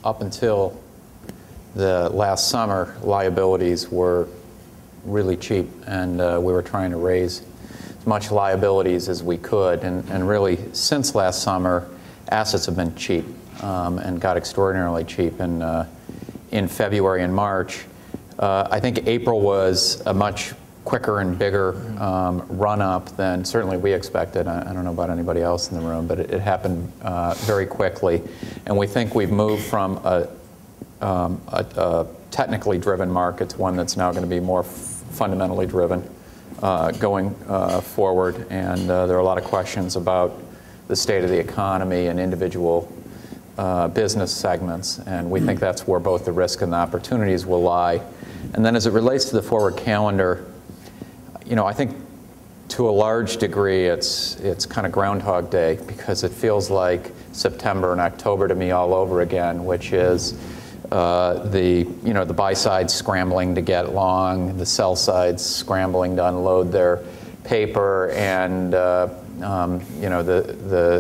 up until the last summer, liabilities were really cheap, and we were trying to raise as much liabilities as we could. And really, since last summer, assets have been cheap and got extraordinarily cheap. And in February and March, I think April was a much quicker and bigger run-up than certainly we expected. I don't know about anybody else in the room, but it happened very quickly. And we think we've moved from a technically driven market to one that's now going to be more fundamentally driven going forward. And there are a lot of questions about the state of the economy and individual business segments. And we think that's where both the risk and the opportunities will lie. And then as it relates to the forward calendar, you know, I think to a large degree it's kind of Groundhog Day, because it feels like September and October to me all over again, which is the buy side scrambling to get long, the sell side scrambling to unload their paper, and the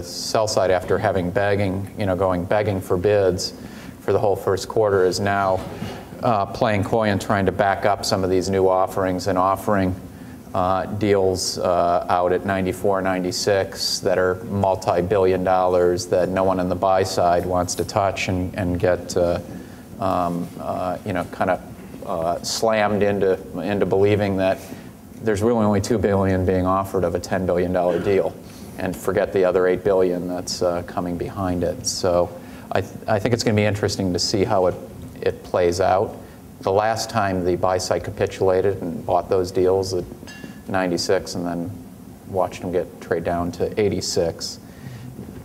sell side, after having going begging for bids for the whole first quarter, is now playing coy and trying to back up some of these new offerings and offering deals out at 94, 96 that are multi-billion dollars that no one on the buy side wants to touch and get kind of slammed into believing that there's really only $2 billion being offered of a $10 billion deal, and forget the other $8 billion that's coming behind it. So I think it's going to be interesting to see how it plays out. The last time the buy side capitulated and bought those deals at 96 and then watched them trade down to 86.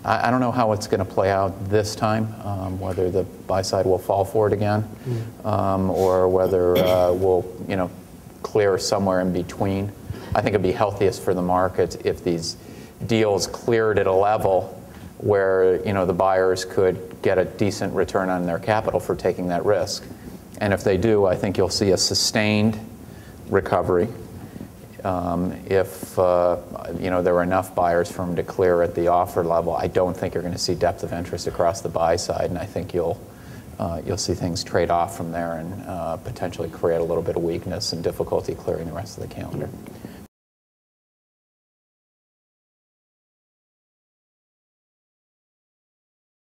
I don't know how it's going to play out this time, whether the buy side will fall for it again, or whether we'll clear somewhere in between. I think it'd be healthiest for the market if these deals cleared at a level where the buyers could get a decent return on their capital for taking that risk. And if they do, I think you'll see a sustained recovery. If there are enough buyers for them to clear at the offer level, I don't think you're going to see depth of interest across the buy side, and I think you'll see things trade off from there and potentially create a little bit of weakness and difficulty clearing the rest of the calendar.